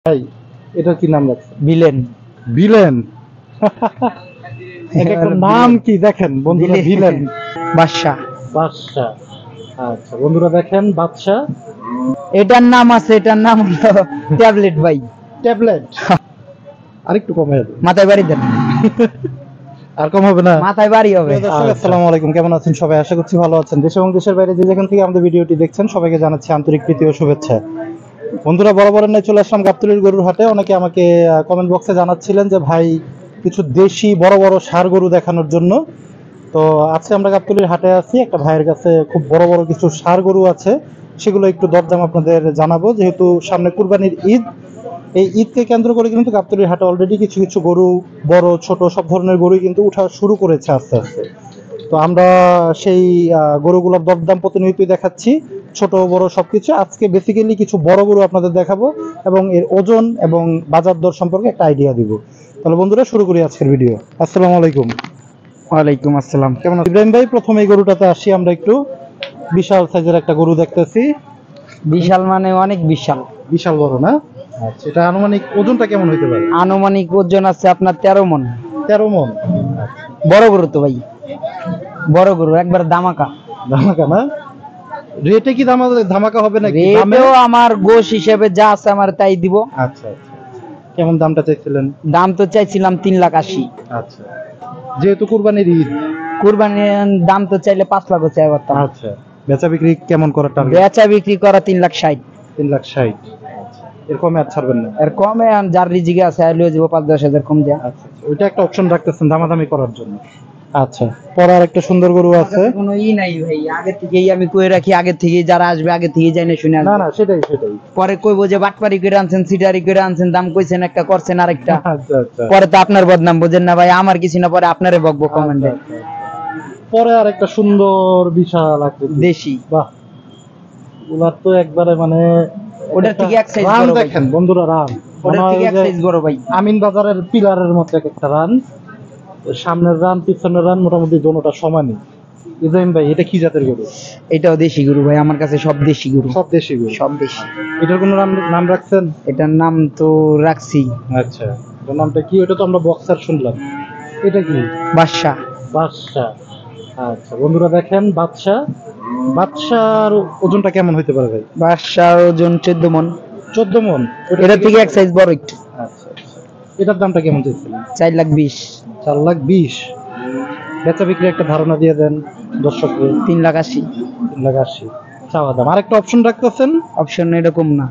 ভাই এটার কি নাম রাখছেন? বিলেন। ভিলেন। একটা নাম কি দেখেন বন্ধুরা, ভিলেন। বাদশা। বাদশা। আচ্ছা বন্ধুরা দেখেন বাদশা। এটার নাম আছে, এটার নাম হলো ট্যাবলেট ভাই। ট্যাবলেট। আরেকটু কমে যাবে, মাথায় বাড়ি দেন। আর কম হবে না, মাথায় বাড়ি হবে। আসসালামু আলাইকুম, কেমন আছেন সবাই? আশা করছি ভালো আছেন। দেশ এবং দেশের বাইরে যে যেখান থেকে আমাদের ভিডিওটি দেখছেন সবাইকে জানাচ্ছি আন্তরিক প্রীতি ও শুভেচ্ছা। বন্ধুরা বরাবরের ন্যায় চলে আসলাম গাবতলীর গরুর হাটে। অনেকে আমাকে কমেন্ট বক্সে জানাচ্ছিলেন যে ভাই কিছু দেশি বড় বড় ষাঁড় গরু দেখানোর জন্য। তো আজকে আমরা গাবতলীর হাটে আছি, একটা ভাইয়ের কাছে খুব বড় বড় কিছু ষাঁড় গরু আছে, সেগুলো একটু দরদাম আপনাদের জানাবো। যেহেতু সামনে কুরবানির ঈদ, এই ঈদকে কেন্দ্র করে কিন্তু গাবতলীর হাটে অলরেডি কিছু কিছু গরু, বড় ছোট সব ধরনের গরুই কিন্তু উঠা শুরু করেছে আস্তে আস্তে। তো আমরা সেই গরুগুলোর দরদাম প্রতিনিয়তই দেখাচ্ছি, ছোট বড় সবকিছু। আজকে বেসিক্যালি কিছু বড় গরু আপনাদের দেখাবো এবং এর ওজন এবং বাজার দর সম্পর্কে একটা আইডিয়া দিব। তাহলে বন্ধুরা শুরু করি আজকের ভিডিও। আসসালামু আলাইকুম। ওয়ালাইকুম আসসালাম। কেমন আছেন ইব্রাহিম ভাই? প্রথমে এই গরুটাতে আসি আমরা একটু। বিশাল সাইজের একটা গরু দেখতেছি। বিশাল মানে অনেক বিশাল। বিশাল বড় না? আচ্ছা, এটা আনুমানিক ওজনটা কেমন হতে পারে? আনুমানিক ওজন আছে আপনার 13 মণ। 13 মণ। বড় গরু তো ভাই, বড় গরু একবার দামাকা। ধামাকা না? রেটে কি ধামাকা হবে নাকি? রেটেও আমার গোশ হিসেবে যা আছে আমার তাই দিব। আচ্ছা আচ্ছা। কেমন দামটা চাইছিলেন? দাম তো চাইছিলাম 3,80,000। আচ্ছা, যেহেতু কুরবানির ঈদ, কুরবানির দাম তো চাইলে 5 লাখ চাই পারতাম। আচ্ছা, বেচা বিক্রি কেমন করার টার্গেট? বেচা বিক্রি করা 3,60,000। 3,60,000। এর কমে আর ছাড়বেন না? এর কমে যার রিজিকে আছে আইলেও যাব 5-10 হাজার কম যায়। আচ্ছা, ওইটা একটা অপশন রাখতেছেন দামাদামি করার জন্য। আচ্ছা, পরে আর একটা সুন্দর গরু আছে। কোনো নাই ভাই, আগে থেকেই আমি কই রাখি, আগে থেকেই যারা আসবে আগে থেকেই জানে শুনে আসবে। না না, সেটাই সেটাই। পরে কইবো যে বাটপারি করে আনছেন, সিটারি করে আনছেন, দাম কইছেন একটা করছেন আরেকটা। আচ্ছা আচ্ছা। পরে তো আপনার বদনাম, বুঝেন না ভাই? আমার কিছু না, পরে আপনারে বকবো কমেন্টে। পরে আর একটা সুন্দর বিশাল আকৃতি দেশি। বাহ, ওনার তো একবারে মানে ওটার থেকে এক সাইজ রান বড় ভাই। দেখেন বন্ধুরা, রান ওটার থেকে এক সাইজ বড় ভাই। আমিন বাজারের পিলারের মতো একটা রান। সামনের রান পিছনের রান মোটামুটি দোনোটা সমানই। ইব্রাহিম ভাই এটা কি জাতের গরু? এটাও দেশি গরু ভাই, আমার কাছে সব দেশি গরু। সব দেশি গরু? সব দেশি। এটার কোনো নাম রাখছেন? এটার নাম তো রাখছি। আচ্ছা, এটার নামটা কি? ওটা তো আমরা বক্সার শুনলাম, এটা কি? বাদশা। বাদশা। আচ্ছা বন্ধুরা দেখেন বাদশা। বাদশার ওজনটা কেমন হতে পারে ভাই? বাদশার ওজন 14 মণ। 14 মণ? এটা থেকে এক সাইজ বড় একটু। আচ্ছা আচ্ছা। এটার দামটা কেমন চাইছিলেন? 4,20,000। 4,20,000। বেচা বিক্রি একটা ধারণা দিয়ে দেন দর্শককে। 3,80,000। 3,80,000 চাওয়া দাম। আরেকটা অপশন রাখতেছেন? অপশন এরকম না,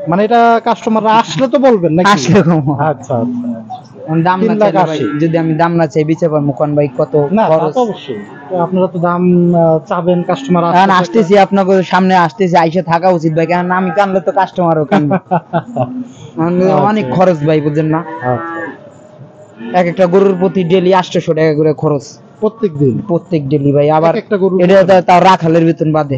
মানে এটা কাস্টমাররা আসলে তো বলবেন নাকি? আসলে কম। আচ্ছা আচ্ছা। দাম না চাইলে ভাই, 3,80,000 যদি আমি দাম না চাই বিচে পারবো কোন ভাই? কত না, তা খরচ। তো অবশ্যই। তো আপনারা তো দাম চাবেন, কাস্টমার এখন আসতেছি আপনাকে সামনে, আসতেছি, আইসা থাকা উচিত ভাই, কারণ আমি কানলে তো কাস্টমারও কানবে। অনেক খরচ ভাই, বুঝেন না? আচ্ছা, এক একটা গরুর প্রতি ডেলি 800 টাকা করে খরচ প্রত্যেকদিন প্রত্যেক ডেলি ভাই। আবার একটা গরু এটা তাও রাখালের বেতন বাদে।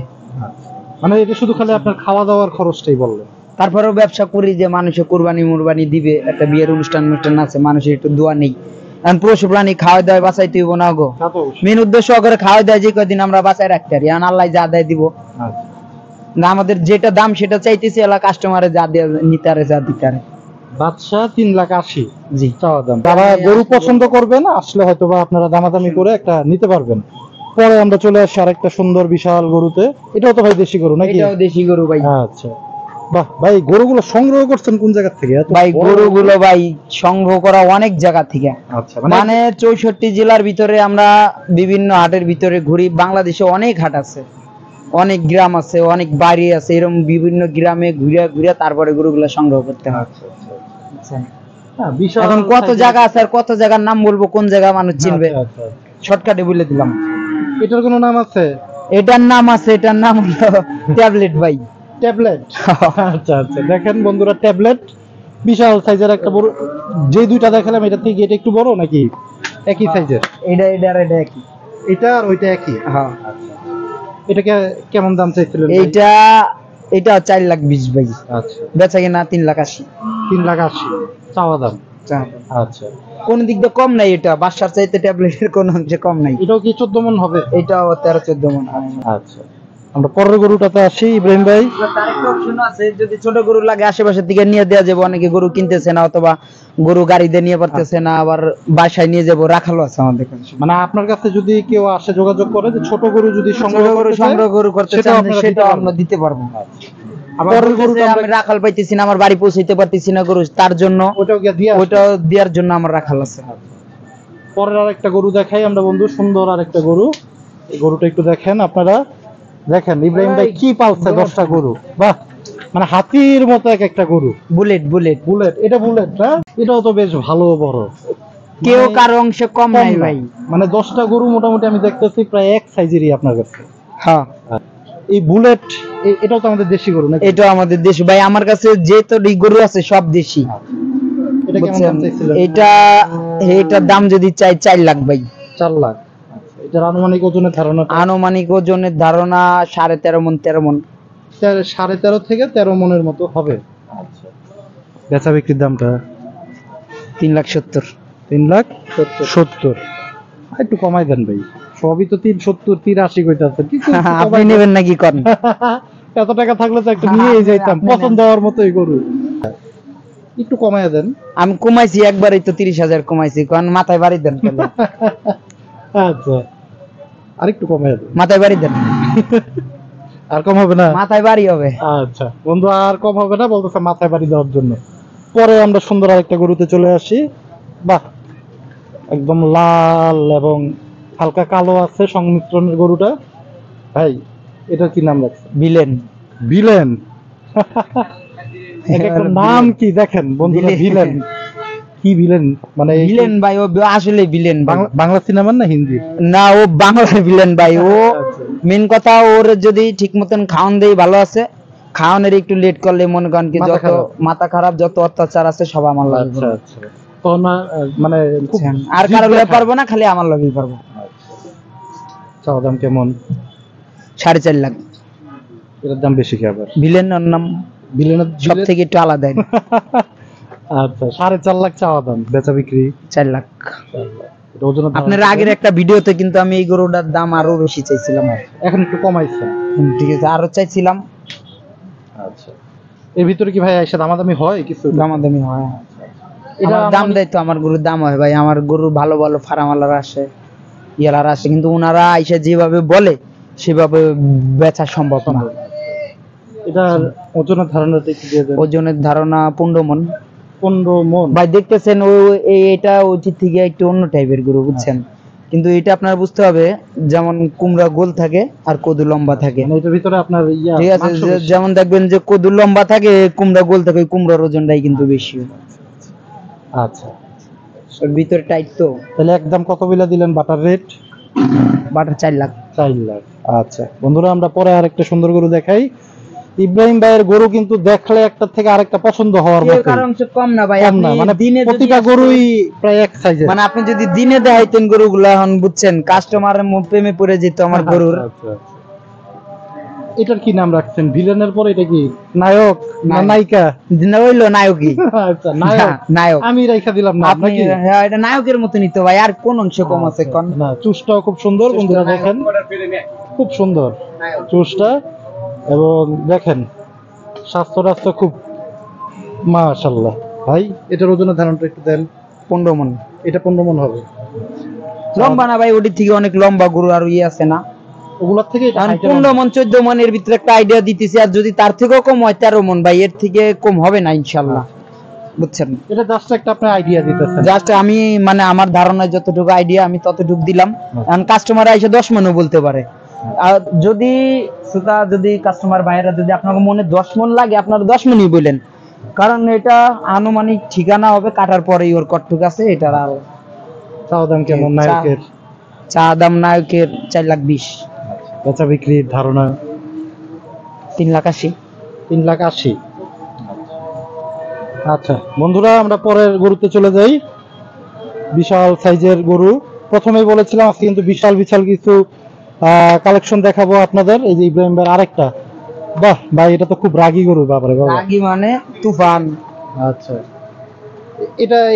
মানে এটা শুধু খালি আপনার খাওয়া দাওয়ার খরচটাই বললেন? তারপরেও ব্যবসা করি যে মানুষে কুরবানি মুরবানি দিবে, একটা বিয়ের অনুষ্ঠান আছে, মানুষের একটু দোয়া নেই। এখন পশু প্রাণী খাওয়া দাওয়া বাঁচাইতে হইব না গো। মেন উদ্দেশ্য করে খাওয়া দাওয়া যে কদিন আমরা বাঁচাই রাখতে পারি, এখন আল্লাহ যা দেয় দিব। না আমাদের যেটা দাম সেটা চাইতেছি, এলাকা কাস্টমারে যা দিয়ে নিতে আরে যা দিতে আরে। বাদশা 3,80,000 জি চাওয়া দাম। যারা গরু পছন্দ করবেন আসলে হয়তোবা আপনারা দামাদামি করে একটা নিতে পারবেন। পরে আমরা চলে আসি আরেকটা সুন্দর বিশাল গরুতে। এটাও তো ভাই দেশি গরু নাকি? এটাও দেশি গরু ভাই। আচ্ছা বাহ, ভাই গরুগুলো সংগ্রহ করছেন কোন জায়গা থেকে? ভাই গরুগুলো ভাই সংগ্রহ করা অনেক জায়গা থেকে। আচ্ছা, মানে 64 জেলার ভিতরে আমরা বিভিন্ন হাটের ভিতরে ঘুরি। বাংলাদেশে অনেক হাট আছে, অনেক গ্রাম আছে, অনেক বাড়ি আছে, এরকম বিভিন্ন গ্রামে ঘুরে ঘুরে তারপরে গরুগুলো সংগ্রহ করতে হয়। এখন কত জায়গা আছে আর কত জায়গার নাম বলবো, কোন জায়গা মানুষ চিনবে? শর্টকাটে বলে দিলাম। এটার কোনো নাম আছে? এটার নাম আছে, এটার নাম হলো ট্যাবলেট ভাই। ট্যাবলেট। আচ্ছা আচ্ছা, দেখেন বন্ধুরা ট্যাবলেট বিশাল সাইজের একটা বড়। যে দুইটা দেখালাম এটা থেকে এটা একটু বড় নাকি একই সাইজের? এটা একই। এটা আর ওইটা একই? হ্যাঁ। এটাকে কেমন দাম চাইছিলেন? এটা 4,20,000 ভাই। আচ্ছা, বেচা কিনা 3,80,000। 3,80,000 চাওয়া দাম। আচ্ছা, কোন দিক দিয়ে কম নাই, এটা বাসার চাইতে ট্যাবলেটের কোন অংশে কম নাই। এটাও কি 14 মণ হবে? এটাও 13-14 মণ। আচ্ছা, আমরা পরের গরুটাতে আসি ইব্রাহিম ভাই। আরেকটা অপশন আছে, যদি ছোট গরু লাগে আশেপাশে থেকে নিয়ে দেওয়া যাবে, অনেকে গরু কিনতেছে না অথবা গরু গাড়িতে নিয়ে পারতেছে না, আবার বাসায় নিয়ে যাবো, রাখালো আছে আমাদের কাছে। মানে আপনার কাছে যদি কেউ আসে যোগাযোগ করে যে ছোট গরু যদি সংগ্রহ গরু করতে চান সেটা আমরা দিতে পারবো। আবার পরের গরুটা গরুটা আমি রাখাল পাইতেছি না, আমার বাড়ি পৌঁছাইতে পারতেছি না গরু, তার জন্য ওটাও দেওয়ার জন্য আমার রাখাল আছে। পরের আরেকটা গরু দেখাই আমরা বন্ধু, সুন্দর আরেকটা গরু। এই গরুটা একটু দেখেন আপনারা, দেখেন ইব্রাহিম ভাই কি পালছে 10টা গরু, বাহ মানে হাতির মতো এক একটা গরু। বুলেট বুলেট বুলেট, এটা বুলেট না? এটাও তো বেশ ভালো বড়, কেউ কারো অংশে কম নাই ভাই। মানে 10টা গরু মোটামুটি আমি দেখতেছি প্রায় এক সাইজেরই আপনার কাছে। হ্যাঁ এই বুলেট এটাও তো আমাদের দেশি গরু নাকি? এটা আমাদের দেশি ভাই, আমার কাছে যে তরি গরু আছে সব দেশি। এটা কেমন দাম চাইছিলেন? এটার দাম যদি চাই 4 লাখ ভাই। 4 লাখ। এটার আনুমানিক ওজনের ধারণা? আনুমানিক ওজনের ধারণা 13.5 মণ 13 মণ। 13.5 থেকে 13 মণের মতো হবে। আচ্ছা, বেচা বিক্রির দামটা 3,70,000। 3,70,000। একটু কমাই দেন ভাই, সবই তো 370 83 কইতাছেন, আপনি নেবেন নাকি করেন? এত টাকা থাকলে তো একটা নিয়েই যাইতাম, পছন্দ হওয়ার মতোই গরু। একটু কমাই দেন। আমি কমাইছি একবারই তো 30,000 কমাইছি, কারণ মাথায় বাড়ি দেন তাহলে। আচ্ছা, আরেকটু কমাই দেন। মাথায় বাড়ি দেন। আর কম হবে না? মাথায় বাড়ি হবে। আচ্ছা বন্ধু, আর কম হবে না বলতেছে মাথায় বাড়ি দেওয়ার জন্য। পরে আমরা সুন্দর আরেকটা গরুতে চলে আসি। বাহ, একদম লাল এবং হালকা কালো আছে সংমিশ্রণের গরুটা। ভাই এটার কি নাম রাখছে? ভিলেন। ভিলেন? একটা নাম কি দেখেন বন্ধুরা, ভিলেন। কি ভিলেন মানে? ভিলেন ভাই, ও আসলে ভিলেন। বাংলা সিনেমার না হিন্দি? না, ও বাংলার ভিলেন ভাই। ও মেন কথা, ওর যদি ঠিক মতন খাওয়ান দেই ভালো আছে, খাওয়ানোর একটু লেট করলে মনে করেন কি যত মাথা খারাপ যত অত্যাচার আছে সব আমার লাগে। আচ্ছা আচ্ছা, তো না মানে আর কারো লগে পারবো না, খালি আমার লগেই পারবো। চাওয়া দাম কেমন? 4.5 লাখ। এটার দাম বেশি কি আবার? ভিলেনের নাম, ভিলেনের সব থেকে একটু আলাদা। আচ্ছা, 4.5 লাখ চাওয়া দাম, বেচা বিক্রি 4 লাখ। আপনার আগের একটা ভিডিওতে কিন্তু আমি এই গরুটার দাম আরো বেশি চাইছিলাম, এখন একটু কমাইছে। ঠিক আছে, আরো চাইছিলাম। আচ্ছা, এর ভিতরে কি ভাই এসে দামাদামি হয়? কিছু দামাদামি হয়। এটা দাম দেয় তো, আমার গরুর দাম হয় ভাই। আমার গরু ভালো ভালো ফার্মালার আসে, ইয়ালার আসে, কিন্তু ওনারা আইসা যেভাবে বলে সেভাবে বেচা সম্ভব না। এটার ওজনের ধারণাটা একটু দিয়ে দেন। ওজনের ধারণা 15 মণ। 15 মণ ভাই দেখতেছেন, এটা উচিত থেকে একটু অন্য টাইপের গরু, বুঝছেন? কিন্তু এটা আপনার বুঝতে হবে, যেমন কুমড়া গোল থাকে আর কদু লম্বা থাকে। মানে এটার ভিতরে আপনার ঠিক আছে, যেমন দেখবেন যে কদু লম্বা থাকে, কুমড়া গোল থাকে, কুমড়ার ওজনটাই কিন্তু বেশি। আচ্ছা, ওর ভিতরে টাইট তো। তাহলে একদম কত বিলা দিলেন butter rate? Butter 4 lakh. 4 lakh. আচ্ছা বন্ধুরা, আমরা পরে আরেকটা সুন্দর গরু দেখাই। ইব্রাহিম ভাইয়ের গরু কিন্তু দেখলে একটা থেকে আরেকটা পছন্দ হওয়ার মতো, কারণ সে কম না ভাই। আপনি মানে দিনে প্রতিটা গরুই প্রায় এক সাইজের। মানে আপনি যদি দিনে দেখাইতেন গরুগুলো, এখন বুঝছেন কাস্টমারের প্রেমে পড়ে যেত আমার গরুর। এটার কি নাম রাখছেন? ভিলেনের পরে এটা কি নায়ক না নায়িকা? হইলো নায়কই। আচ্ছা, নায়ক। নায়ক আমি রাইখা দিলাম না আপনি? হ্যাঁ, এটা নায়কের মতনই তো ভাই, আর কোন অংশ কম আছে কোন? না, চুষটাও খুব সুন্দর বন্ধুরা, দেখেন খুব সুন্দর চুষটা, এবং দেখেন স্বাস্থ্য খুব মাশাআল্লাহ। ভাই এটার ওজনের ধারণটা একটু দেন। 15 মণ। এটা 15 মণ হবে। লম্বা না ভাই, ওটির থেকে অনেক লম্বা গরু আর আছে না ওগুলোর থেকে? 15 মণ 14 মণ এর ভিতরে একটা আইডিয়া দিতেছি। আর যদি তার থেকেও কম হয় 13 মণ ভাই, এর থেকে কম হবে না ইনশাআল্লাহ, বুঝছেন? এটা জাস্ট একটা আপনি আইডিয়া দিতেছেন। জাস্ট আমি মানে আমার ধারণায় যতটুকু আইডিয়া আমি ততটুকু দিলাম। কারণ কাস্টমার এসে 10 মণও বলতে পারে। আর যদি কাস্টমার ভাইয়েরা যদি আপনার মনে 10 মণ লাগে, আপনারা 10 মণই বলেন, কারণ এটা আনুমানিক ঠিকানা হবে কাটার পরেই ওর কটটুক আছে। এটার আর চাওয়া দাম কেমন নায়কের? চা দাম নায়কের 4,20,000। বেচা বিক্রির ধারণা? 3,80,000। 3,80,000। আচ্ছা বন্ধুরা, আমরা পরের গরুতে চলে যাই। বিশাল সাইজের গরু, প্রথমেই বলেছিলাম আজকে কিন্তু বিশাল বিশাল কিছু কালেকশন দেখাবো আপনাদের। এই যে ইব্রাহিম ভাই আরেকটা, বাহ ভাই এটা তো খুব রাগী গরু, বাবারে বাবা। রাগী মানে তুফান। আচ্ছা,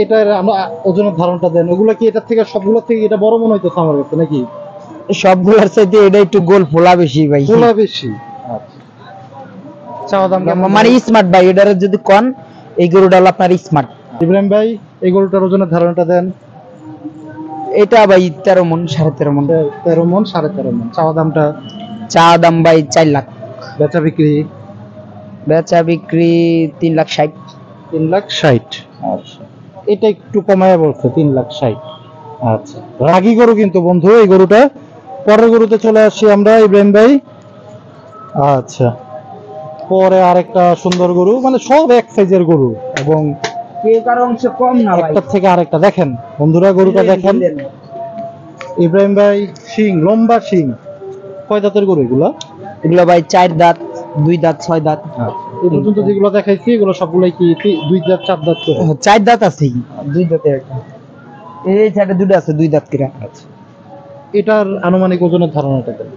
এটার আমরা ওজনের ধারণটা দেন। ওগুলো কি এটার থেকে সবগুলো থেকে এটা বড় মনে হইতেছে আমার কাছে নাকি? সবগুলোর চাইতে এটা একটু গোল ফোলা বেশি ভাই। খোলা বেশি। আচ্ছা, চাওয়া দাম কেমন? মানে স্মার্ট ভাই, এটার যদি কন এই গরুটা হলো আপনার স্মার্ট। ইব্রাহিম ভাই এই গরুটার ওজনের ধারণাটা দেন। এটা ভাই 13 মন 13.5 মন। 13 মন 13.5 মন। চাওয়া দামটা? চা দাম ভাই 4 লাখ। বেচা বিক্রি? বেচা বিক্রি 3,60,000। 3,60,000। আচ্ছা, এটা একটু কমায় বলছে 3,60,000। আচ্ছা, রাগী গরু কিন্তু বন্ধু এই গরুটা। পরের গরুতে চলে আসি আমরা ইব্রাহিম ভাই। আচ্ছা, পরে আরেকটা সুন্দর গরু, মানে সব এক সাইজের গরু এবং কে কারো অংশ কম না ভাই। একটা থেকে আরেকটা দেখেন বন্ধুরা, গরুটা দেখেন ইব্রাহিম ভাই। শিং, লম্বা শিং। কয় দাঁতের গরু এগুলা? এগুলো ভাই 4 দাঁত, 2 দাঁত, 6 দাঁত। এই পর্যন্ত যেগুলো দেখাইছি এগুলো সবগুলাই কি 2 দাঁত 4 দাঁত করে? 4 দাঁত আছে, 2 দাঁতে একটা। এই সাইডে দুটো আছে 2 দাঁত করে। আচ্ছা, এটার আনুমানিক ওজনের ধারণাটা দেন।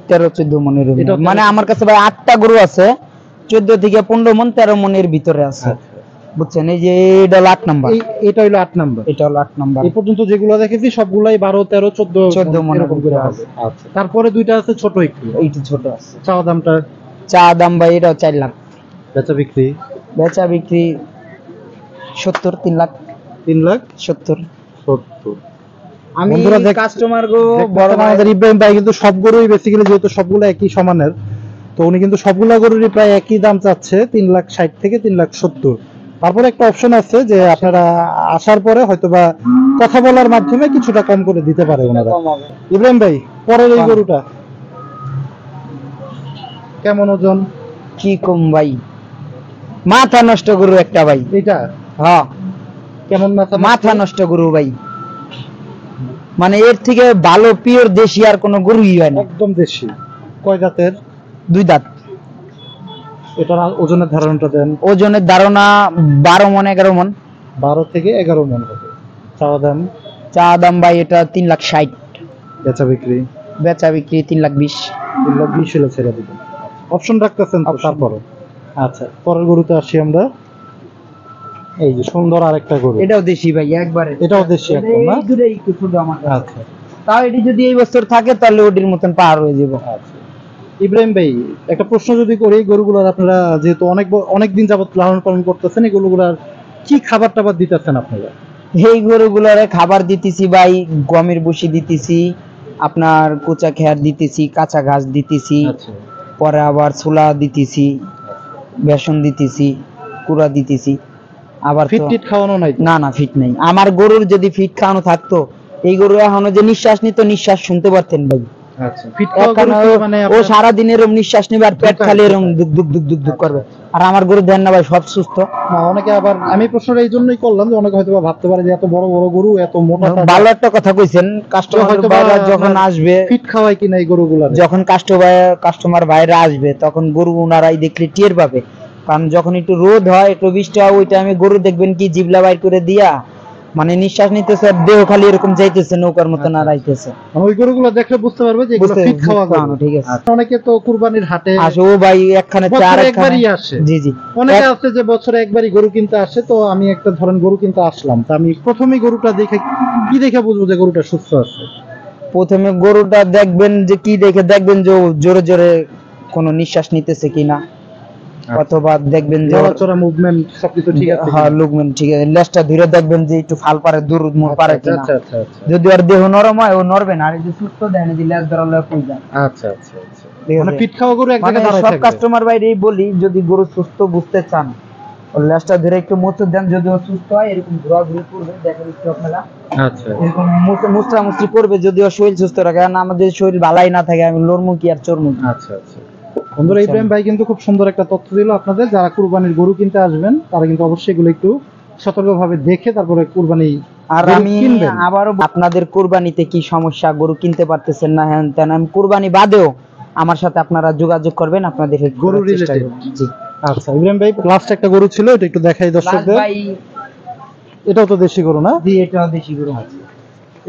13-14 মনের। এটা মানে আমার কাছে ভাই 8টা গরু আছে, 14 থেকে 15 মন, 13 মনের ভিতরে আছে। বুঝছেন, এই যে এটা হলো 8 নাম্বার। এটা হলো 8 নাম্বার। এটা হলো 8 নাম্বার। এই পর্যন্ত যেগুলো দেখেছি সবগুলাই 12, 13, 14 মনের এরকম করে হবে। আচ্ছা, তারপরে দুইটা আছে ছোট একটু। এইটা ছোট আছে। চাওয়া দামটা? চা দাম ভাই এটাও 4 লাখ। বেচা বিক্রি? বেচা বিক্রি 70, 3 লাখ। 3,70,000। আমি বন্ধুরা কাস্টমার গো বড় আমাদের ইব্রাহিম ভাই কিন্তু সব গরুই বেসিক্যালি যেহেতু সবগুলো একই সমানের, তো উনি কিন্তু সবগুলা গরুরই প্রায় একই দাম চাচ্ছে 3,60,000 থেকে 3,70,000। তারপরে একটা অপশন আছে যে আপনারা আসার পরে হয়তোবা কথা বলার মাধ্যমে কিছুটা কম করে দিতে পারে ওনারা। ইব্রাহিম ভাই পরের এই গরুটা কেমন ওজন? কি কম ভাই, মাথা নষ্ট গরু একটা ভাই। এটা হ্যাঁ, কেমন মাথা নষ্ট গরু ভাই। মানে এর থেকে ভালো পিওর দেশি আর কোনো গরুই হয় না। একদম দেশি। কয় দাঁতের? 2 দাঁত। এটার ওজনের ধারণাটা দেন। ওজনের ধারণা 12 মন 11 মন। 12 থেকে 11 মন হবে। চাওয়া দাম? চা দাম ভাই এটা 3,60,000। বেচা বিক্রি? বেচা বিক্রি 3,20,000। 3,20,000 হলে ছেড়ে দিবেন। অপশন রাখতেছেন তো তারপরে? আচ্ছা, পরের গরুতে আসি আমরা। এই যে সুন্দর আরেকটা গরু। এটাও দেশি ভাই একবারে। এটাও দেশি একদম না? এই দুটোই একটু ছোট আমার কাছে। আচ্ছা, তাও এটি যদি এই বছর থাকে তাহলে ওটির মতন পার হয়ে যাবে। আচ্ছা। ইব্রাহিম ভাই একটা প্রশ্ন যদি করি, গরুগুলোর আপনারা যেহেতু অনেক দিন যাবত লালন পালন করতেছেন, এই গরুগুলার কি খাবার টাবার দিতেছেন আপনারা? এই গরুগুলোরে খাবার দিতেছি ভাই, গমের বসি দিতেছি, আপনার কোচা খেয়ার দিতেছি, কাঁচা ঘাস দিতেছি, আচ্ছা, পরে আবার ছোলা দিতেছি, বেসন দিতেছি, কুড়া দিতেছি। আবার তো- ফিট টিট খাওয়ানো নাই তো? না না, ফিট নেই। আমার গরুর যদি ফিট খাওয়ানো থাকতো, এই গরু এখনো যে নিঃশ্বাস নিত, নিঃশ্বাস শুনতে পারতেন ভাই। আচ্ছা, ফিট খাওয়া এখন গরু কি মানে ও আপনার- সারা দিন এরকম নিঃশ্বাস নেবে আর পেট খালি এরকম দুক দুক দুক দুক দুক করবে। আর আমার গরু দেন না ভাই, সব সুস্থ। না, অনেকে আবার, আমি প্রশ্নটা এই জন্যই করলাম যে অনেকে হয়তো ভাবতে পারে যে এত বড় বড় গরু এত মোটা ভালো একটা কথা কইছেন, কাস্টমার হয়তো ভাইরা যখন আসবে, ফিট খাওয়ায় কিনা এই গরুগুলা? যখন কাস্টমার ভাইরা আসবে তখন গরু ওনারাই দেখলে টের পাবে। কারণ যখন একটু রোদ হয়, একটু বৃষ্টি হয়, ওই টাইমে গরু দেখবেন কি জিবলা বাইর করে দিয়া মানে নিঃশ্বাস নিতেছে, আর দেহ খালি এরকম যাইতেছে, নৌকার মতন আড়াইতেছে। ওই গরুগুলো দেখলে বুঝতে পারবে যে এগুলো ফিট খাওয়া গরু। ঠিক আছে। আচ্ছা, অনেকে তো কুরবানির হাটে আসে ও ভাই একখানে বছরে চার একবারই আসে। জি জি। অনেকে আছে যে বছরে একবারই গরু কিনতে আসে। তো আমি একটা ধরেন গরু কিনতে আসলাম, তো আমি প্রথমেই গরুটা দেখে কি দেখে বুঝবো যে গরুটা সুস্থ আছে? প্রথমে গরুটা দেখবেন যে কি দেখে দেখবেন যে ও জোরে জোরে কোনো নিঃশ্বাস নিতেছে কিনা, অথবা দেখবেন যে নড়াচড়া, মুভমেন্ট সবকিছু ঠিক আছে? হ্যাঁ, লুকমেন্ট ঠিক আছে। লেজটা ধীরে দেখবেন যে একটু ফাল পারে, দূর মোড় পারে আচ্ছা কিনা। আচ্ছা আচ্ছা আচ্ছা যদি ওর দেহ নরম হয় ও নড়বে না, আর এই যে সুস্থ দেন যে লেজ ধরালে কই যায়। আচ্ছা আচ্ছা আচ্ছা। মানে ফিট খাওয়া গরু এক মানে জায়গায় দাঁড়ায় সব থাকবে। কাস্টমার বাইরেই বলি, যদি গরু সুস্থ বুঝতে চান ওর লেজটা ধরে একটু মুছতে দেন, যদি ও সুস্থ হয় এরকম ঘোরাঘুরি করবে, দেখেন একটু আপনারা আচ্ছা, এরকম মুছরামুছরি করবে, যদি ওর শরীর সুস্থ রাখে। কারণ আমাদের শরীর ভালাই না থাকে, আমি লড়মু কি আর চড়মু কি। আচ্ছা আচ্ছা। বন্ধুরা, ইব্রাহিম ভাই কিন্তু খুব সুন্দর একটা তথ্য দিল আপনাদের। যারা কুরবানির গরু কিনতে আসবেন তারা কিন্তু অবশ্যই এগুলো একটু সতর্কভাবে দেখে তারপরে কুরবানি আর গরু আমি কিনবেন। আবারও আপনাদের কুরবানিতে কি সমস্যা, গরু কিনতে পারতেছেন না হ্যান তেন, আমি কুরবানি বাদেও আমার সাথে আপনারা যোগাযোগ করবেন, আপনাদের help গরু করার চেষ্টা related? করব। জি আচ্ছা, ইব্রাহিম ভাই লাস্ট একটা গরু ছিল, এটা একটু দেখাই লাল দর্শকদের। ভাই, এটাও তো দেশি গরু না? জি এটাও দেশি গরু।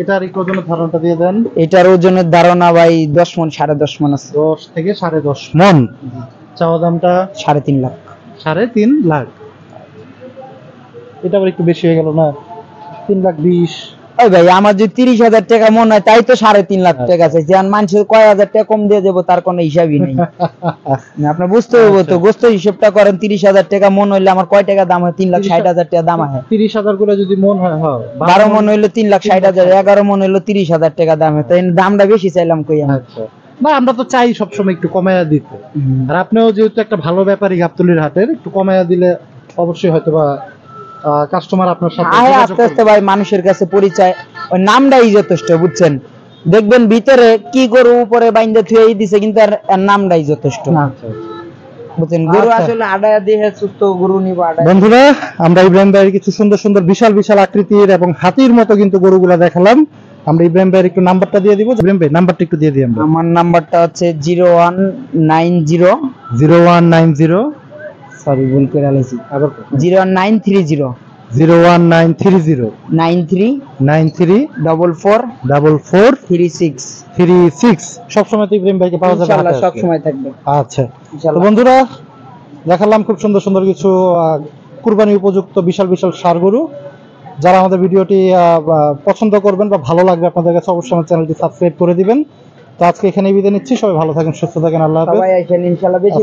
এটার একটু ওজনের ধারণাটা দিয়ে দেন। এটার ওজনের ধারণা ভাই 10 মন 10.5 মন আছে। 10 থেকে 10.5 মন। চাওয়া দামটা? 3.5 লাখ। 3.5 লাখ। এটা আবার একটু বেশি হয়ে গেল না? 3,20,000। ওই ভাই আমার যদি 30,000 টাকা মন হয় তাই তো 3.5 লাখ টাকা চাইছি, আর মানুষের কয় হাজার টাকা কম দিয়ে যাবো তার কোনো হিসাবই নেই। আপনার বুঝতে হবে তো, গোস্ত হিসেবটা করেন, 30,000 টাকা মন হইলে আমার কয় টাকা দাম হয়? 3,60,000 টাকা দাম হয়। 30,000 করে যদি মন হয়, হ্যাঁ 12 মন হইলো 3,60,000, 11 মন হইলো 30,000 টাকা দাম হয়, তাই দামটা বেশি চাইলাম কই আমি। আচ্ছা, না আমরা তো চাই সবসময় একটু কমায়া দিতে, আর আপনিও যেহেতু একটা ভালো ব্যাপারী গাবতলীর হাটের, একটু কমায়া দিলে অবশ্যই হয়তোবা কাস্টমার আপনার সাথে আয় যোগাযোগ আস্তে আস্তে করবে। ভাই মানুষের কাছে পরিচয়, ওই নামটাই যথেষ্ট, বুঝছেন? দেখবেন ভিতরে কি গরু উপরে বাইন্দা থুয়েই দিছে, কিন্তু এর নামটাই যথেষ্ট, আচ্ছা, আচ্ছা। বুঝছেন? গরু আচ্ছা। আসলে আড়ায় দিয়ে সুস্থ গরু নিব আড়ায়। বন্ধুরা, আমরা ইব্রাহিম ভাইয়ের কিছু সুন্দর সুন্দর বিশাল বিশাল আকৃতির এবং হাতির মতো কিন্তু গরুগুলা দেখালাম। আমরা ইব্রাহিম ভাইয়ের একটু নাম্বারটা দিয়ে দিব। ইব্রাহিম ভাই নাম্বারটা একটু দিয়ে দিই আমরা। আমার নাম্বারটা হচ্ছে 0190, 0190, সরি ভুল করে আলাইছি, আবার 01930 01930 93 93 44 44 36। 36। সবসময় তো ইব্রাহিম ভাইকে পাওয়া যাবে ইনশাআল্লাহ হাটে সব আজকে? সময় থাকবে আচ্ছা, তো ইনশাআল্লাহ। বন্ধুরা দেখালাম খুব সুন্দর সুন্দর কিছু কুরবানি উপযুক্ত বিশাল বিশাল ষাঁড় গরু। যারা আমাদের ভিডিওটি পছন্দ করবেন বা ভালো লাগবে আপনাদের কাছে, অবশ্যই আমার চ্যানেলটি সাবস্ক্রাইব করে দিবেন। তো আজকে এখানেই বিদায় নিচ্ছি, সবাই ভালো থাকেন, সুস্থ থাকেন, আল্লাহ হাফেজ। সবাই আসেন ইনশাআল্লাহ। বেশি